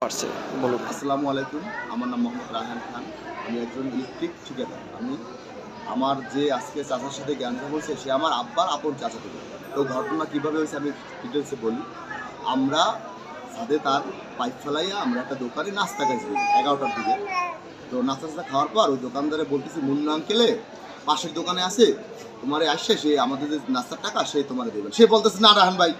পারছে বলুন। আসসালামু আলাইকুম। আমার নাম মোহাম্মদ রায়হান খান। আমি একজন ইলেকট্রিক ঠিকাদার। আমার যে আজকে চাচার সাথে জ্ঞানটা বলছে সে আমার আব্বার আপন চাচাতো ভাই। তো ঘটনা কীভাবে হয়েছে আমি ডিটেলসে বলি। আমরা ছাদে তার পাইপ ফেলাইয়া আমরা একটা দোকানে নাস্তা খাইছি 11টার দিকে। তো নাস্তা খাওয়ার পর ওই দোকানদারে বলতেছি, মুন্না আঙ্কেলে পাশের দোকানে আছে, তোমারে আসছে সে আমাদের যে নাস্তার টাকা সে তোমারে দেবেন। সে বলতেছে, না রাহান ভাই,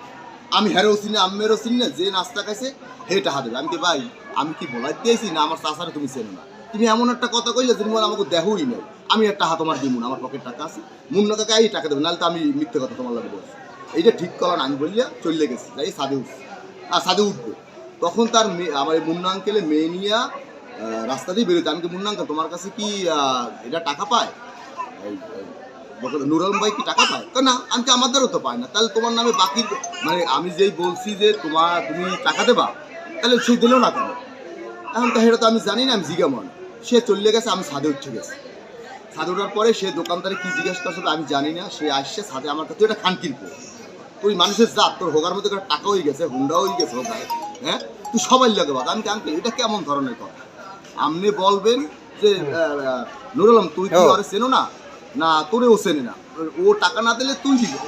আমি হেরেও চিনি আম্মেরও চিনি না, যে নাস্তা খাইছে হে টাকা দেবে। আমি কি ভাই, আমি কি বলাই দিয়েছি না আমার চাচারে তুমি চেনো না? তুমি এমন একটা কথা কইলে তুমি আমাকে দেহই নাই। আমি একটা হাত তোমার দিব না, আমার পকেট টাকা আছে, মুন্না কাকা এই টাকা দেবে, নাহলে তো আমি মিথ্যে কথা তোমার লাগে বলছি। এইটা ঠিক করা না, আমি বললিয়া চলে গেছি, যাই ছাদে উঠছি ছাদে উঠবো। তখন তার আমার মুন্না আঙ্কেলে মেয়ে নিয়ে রাস্তা দিয়ে বেরোতে। আমি কি, মুন্না আঙ্কেল তোমার কাছে কি এটা টাকা পায়, নুর আলম ভাই কি টাকা পায়? না, আমি তো আমাদেরও তো পাই না, তাহলে তোমার নামে বাকি মানে আমি যেই বলছি যে তুমি টাকা দেবা, তাহলে সে দিল না কেন? এখন তো সেটা তো আমি জানি না, আমি জিজ্ঞামন। সে চলে গেছে, আমি ছাদে উঠে গেছি। ছাদে ওঠার পরে সে দোকানদারে কি জিজ্ঞাসা করছে আমি জানি না। সে আসছে ছাদে আমার কাছে, তুই এটা খান কিনবো, তুই মানুষের জাত, তোর হোগার মধ্যে টাকা হয়ে গেছে, হুন্ডা হয়ে গেছে হোগায়, হ্যাঁ তুই সবাই লাগে বাদ। আমি কানকে, এটা কেমন ধরনের কথা? আপনি বলবেন যে নুর আলম তুই কি আরে চেনো না, না তোরেও চেনে না, ও টাকা না দিলে তুই দিবি,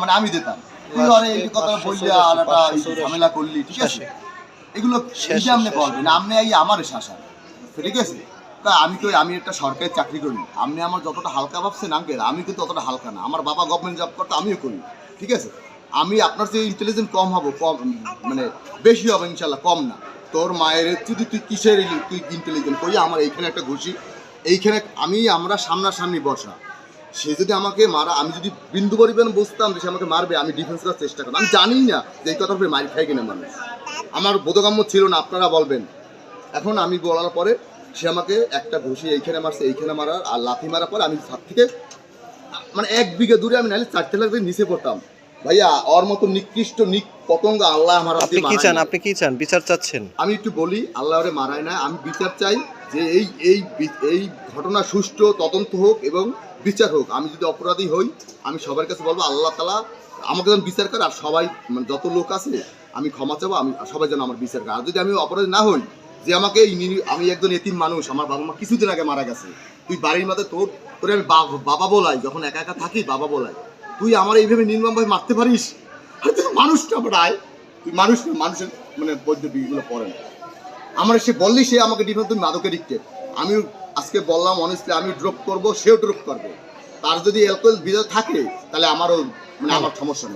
মানে আমি দিতাম, তুই আরে এই কথা বললি আর একটা ঝামেলা করলি, ঠিক আছে? এগুলো আপনি বলবেন, আপনি এই আমার শাসা, ঠিক আছে? তা আমি একটা সরকারি চাকরি করি, আপনি আমার যতটা হালকা ভাবছেন আঙ্কেল, আমি কিন্তু অতটা হালকা না। আমার বাবা গভর্নমেন্ট জব করতে, আমিও করি, ঠিক আছে? আমি আপনার চেয়ে ইন্টেলিজেন্ট কম হবো, কম মানে বেশি হবে ইনশাল্লাহ, কম না। তোর মায়ের যদি তুই কিসের তুই ইন্টেলিজেন্ট করি, আমার এইখানে একটা ঘুষি, এইখানে আমরা সামনাসামনি বসা, সে যদি আমাকে মারা, আমি যদি বিন্দু পরিমাণ বুঝতাম যে সে আমাকে মারবে, আমি ডিফেন্স করার চেষ্টা করতাম। আমি জানি না যে এই কথা মারি খাই কিনা মানুষ, আমার বোধগম্য ছিল না, আপনারা বলবেন। এখন আমি বলার পরে সে আমাকে একটা ঘুষি এইখানে মারছে, এইখানে মারার আর লাথি মারার পরে আমি ছাদ থেকে মানে 1 বিঘা দূরে আমি নাহলে 4 তলা থেকে নিচে পড়তাম। ভাইয়া ওর মতো নিকৃষ্ট পতঙ্গ আল্লাহ আমার আপনি কি চান বিচার চাচ্ছেন? আমি একটু বলি, আল্লাহ ওরে মারায় না, আমি বিচার চাই যে এই ঘটনা সুষ্ঠু তদন্ত হোক এবং বিচার হোক। আমি যদি অপরাধী হই, আমি সবার কাছে বলবো আল্লাহ তাআলা আমাকে যেন বিচার করে, আর সবাই মানে যত লোক আছে আমি ক্ষমা চাবো, আমি সবাই যেন আমার বিচার করে। আর যদি আমি অপরাধী না হই, যে আমাকে আমি একজন এতিম মানুষ, আমার বাবা মা কিছুদিন আগে মারা গেছে, তুই বাড়ির মধ্যে তোরে আমি বাবা বলাই, যখন একা একা থাকি বাবা বলাই, তুই আমার এইভাবে নির্মমভাবে মারতে পারিস? তুই মানুষ না প্রায়, তুই মানুষ না, মানুষের মানে বৈদ্যুতিকগুলো পড়ে না। আমার সে বললি সে আমাকে ডিফেন্স, তুমি মাদকের দিকতে, আমি আজকে বললাম অনেস্টলি, আমি ড্রপ করবো, সেও ড্রপ করবে। তার যদি অ্যালকোহল ভিতরে থাকে তাহলে আমারও মানে আমার সমস্যা নেই।